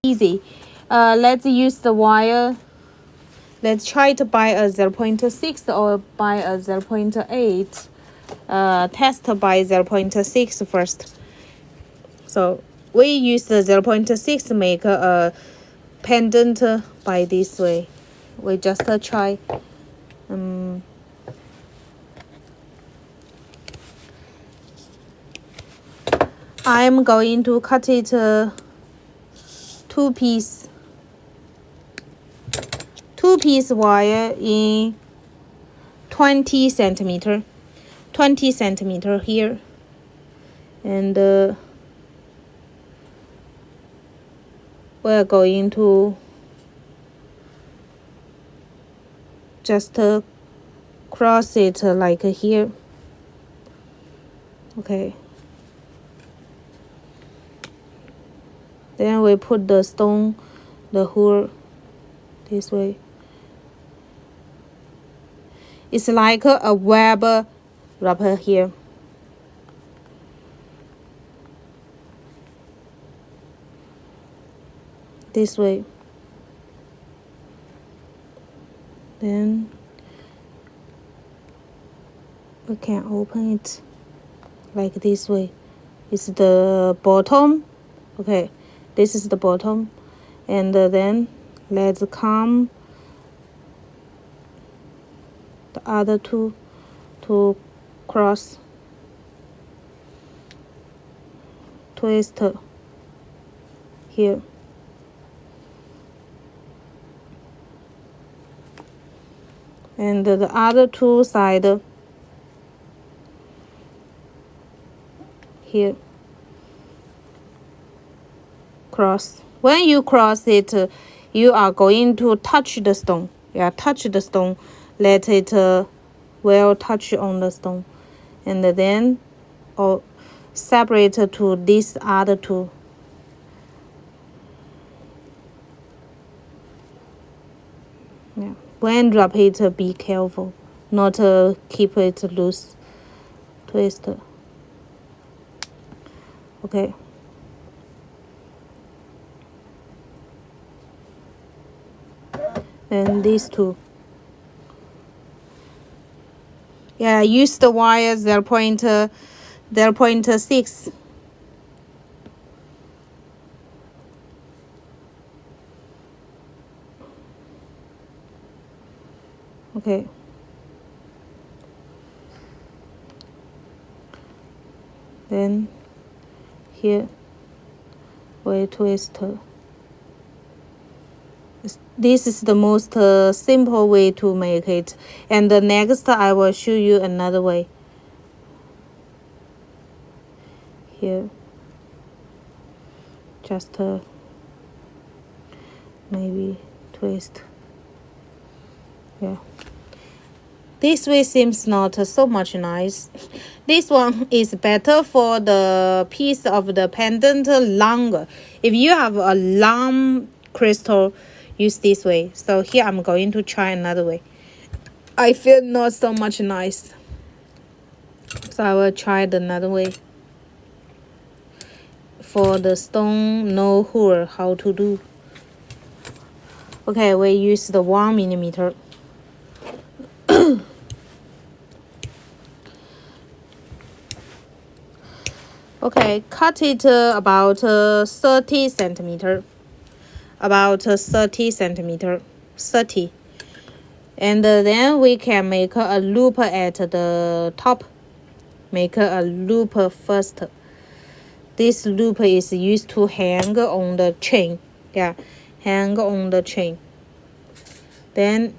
easy. Let's use the wire. Let's try to buy a 0.6 or buy a 0.8. Test by 0.6 first. So we use the 0.6 make a pendant by this way. We just try. I'm going to cut it two piece wire in 20 centimeter here, and we're going to just cross it like here. Okay, then we put the stone, the hole this way. It's like a web wrapper here. This way. Then we can open it like this way. It's the bottom. Okay, this is the bottom. And then let's come the other two to cross, twist here. And the other two side here, cross. When you cross it, you are going to touch the stone. Yeah, touch the stone. Let it well touch on the stone, and then separate to these other two. Yeah. When wrap it, be careful, not keep it loose. Twist. Okay. And these two. Yeah, use the wire 0.6. Okay. Then here we twist. This is the most simple way to make it, and the next I will show you another way. Here, just maybe twist. Yeah, this way seems not so much nice. This one is better for the piece of the pendant longer. If you have a long crystal, use this way. So here I'm going to try another way. I feel not so much nice, so I will try another way. For the stone no hole, how to do? Okay, we use the 1 millimeter. Okay, cut it about 30 centimeter. About 30 centimeter. 30. And then we can make a loop at the top. Make a loop first. This loop is used to hang on the chain. Yeah, hang on the chain. Then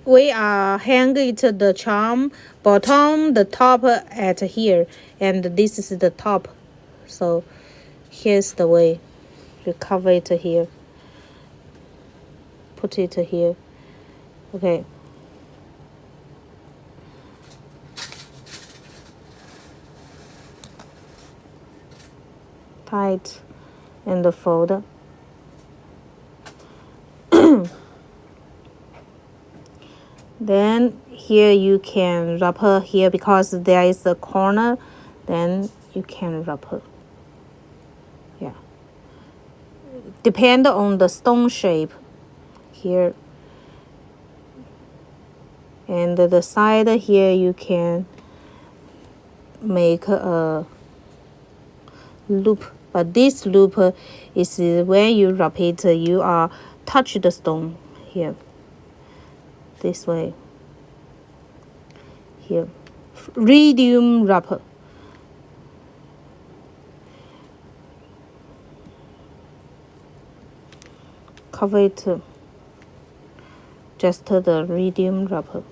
we are hanging the charm bottom, the top at here, and this is the top. So here's the way. You cover it here. Put it here. Okay. Tight and fold. Then here you can wrap her here because there is a corner. Then you can wrap her. Yeah. depend on the stone shape here. And the side here you can make a loop, but this loop is when you wrap it, you are touch the stone here, this way here. Radium wrapper. Cover it, just the radium wrapper.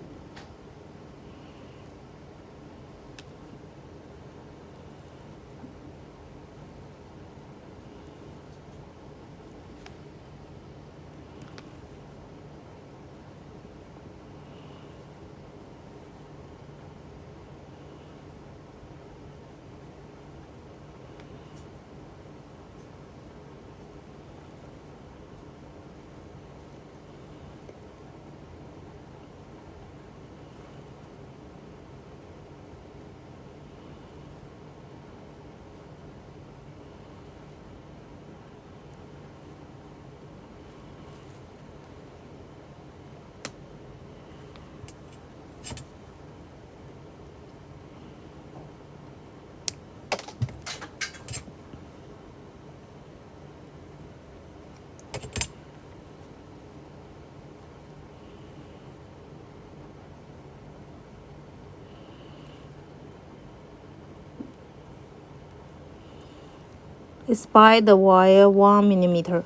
It's by the wire 1 millimeter.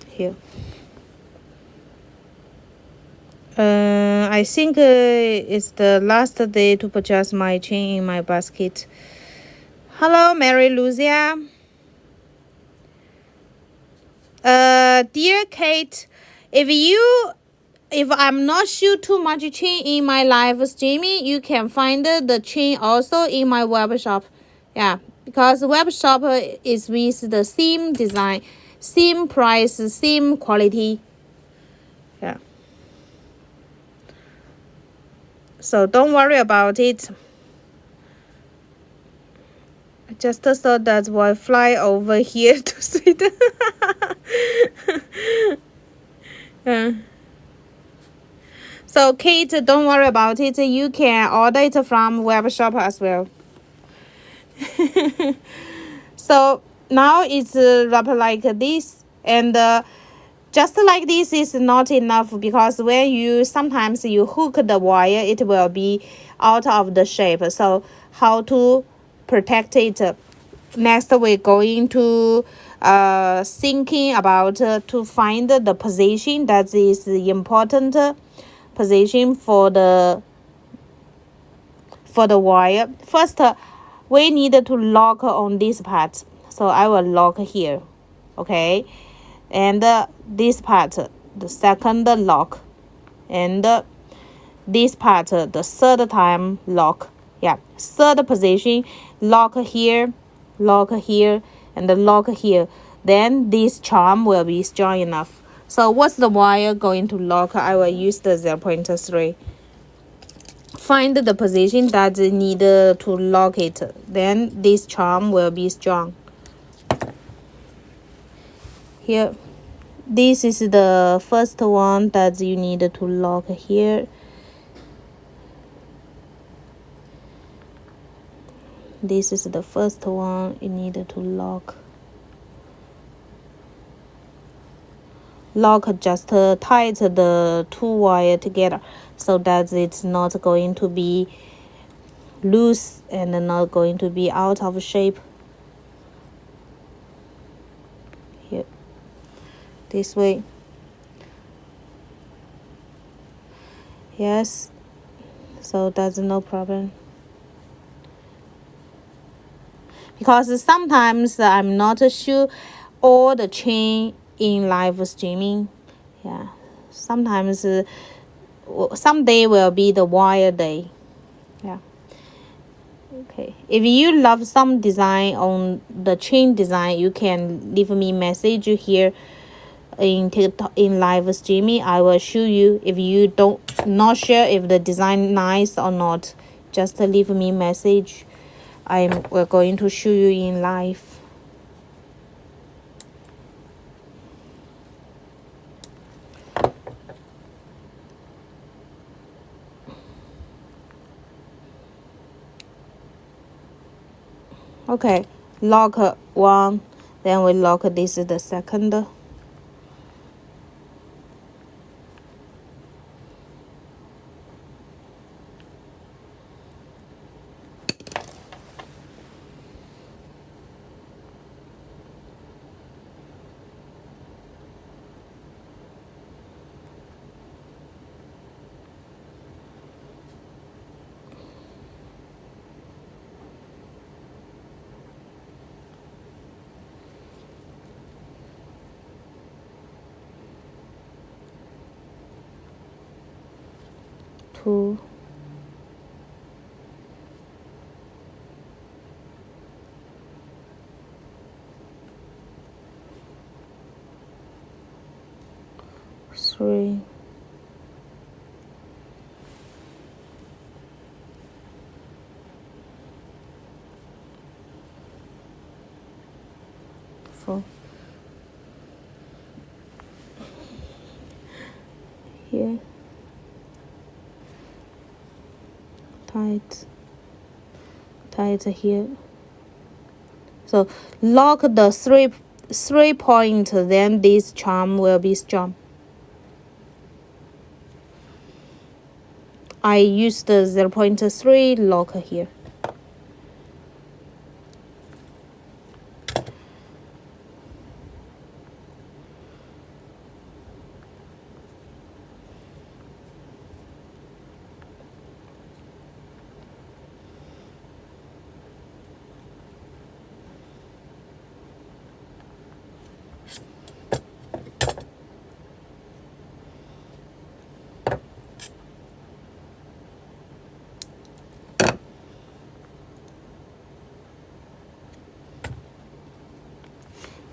Here. I think it's the last day to purchase my chain in my basket. Hello, Mary Lucia. Dear Kate, if I'm not shoot too much chain in my live streaming, you can find the chain also in my web shop. Yeah, because web shop is with the same design, same price, same quality. Yeah. So don't worry about it. I just thought that will fly over here to Sweden. Yeah. So Kate, don't worry about it. You can order it from web shop as well. So now it's wrapped like this, and just like this is not enough, because when you sometimes you hook the wire, it will be out of the shape. So how to protect it? Next we're going to thinking about to find the position that is important position for the wire. First, we need to lock on this part. So I will lock here, okay, and this part, the second lock, and this part, the third time lock. Yeah, third position, lock here, and lock here. Then this charm will be strong enough. So what's the wire going to lock? I will use the 0.3. Find the position that need to lock it. Then this charm will be strong. Here, this is the first one that you need to lock here. This is the first one you need to lock. Lock just tight the two wire together so that it's not going to be loose and not going to be out of shape. Here, this way. Yes, so that's no problem. Because sometimes I'm not sure all the chain in live streaming. Yeah, sometimes some day will be the wire day. Yeah. Okay, if you love some design on the chain design, you can leave me message here in TikTok, in live streaming. I will show you. If you don't Not sure if the design nice or not, just leave me message. We're going to show you in live. Okay, lock one, then we lock this is the second. Two. Three. Four. Here. Tight here. So lock the three point, then this charm will be strong. I use the 0.3 lock here.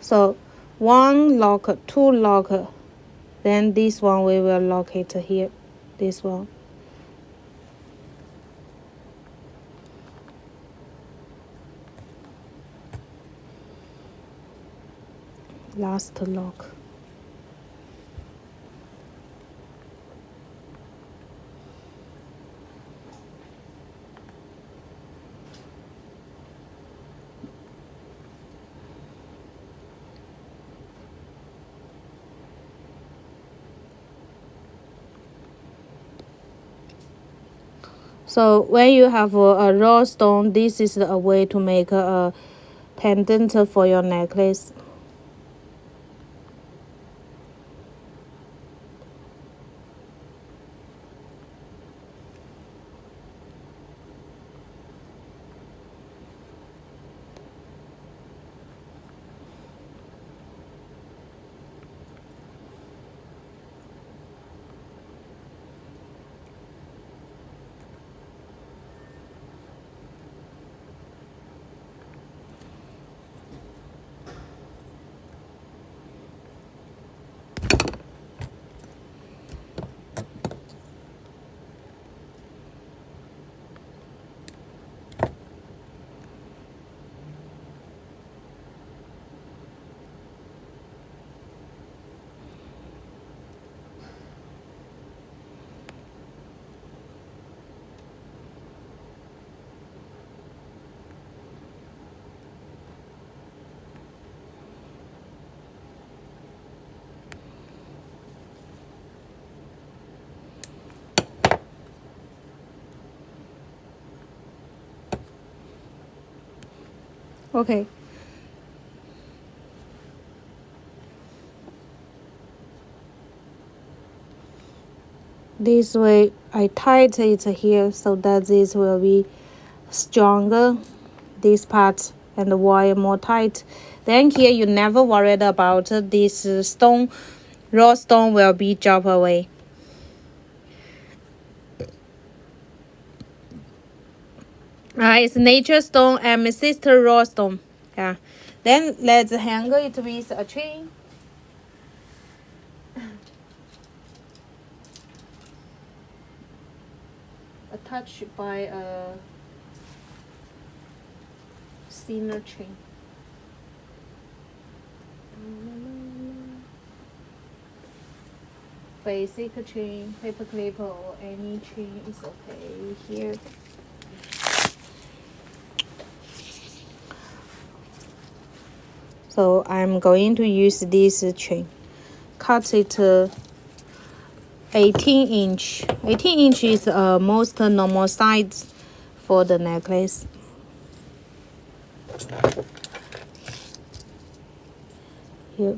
So one lock, two lock, then this one we will lock it here, this one. Last lock. So when you have a raw stone, this is a way to make a pendant for your necklace. Okay. This way I tight it here so that this will be stronger, this part, and the wire more tight. Then here you never worried about this stone, raw stone will be drop away. It's nature stone, amethyst raw stone. Yeah. Then let's hang it with a chain. attached by a thinner chain. Basic chain, paper clip, or any chain is okay here. So I'm going to use this chain. Cut it 18 inch. 18 inch is most normal size for the necklace. Here.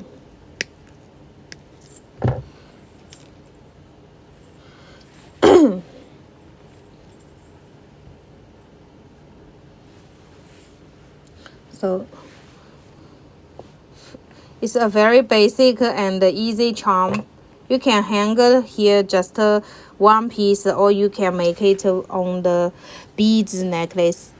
So it's a very basic and easy charm. You can hang it here just one piece, or you can make it on the beads necklace.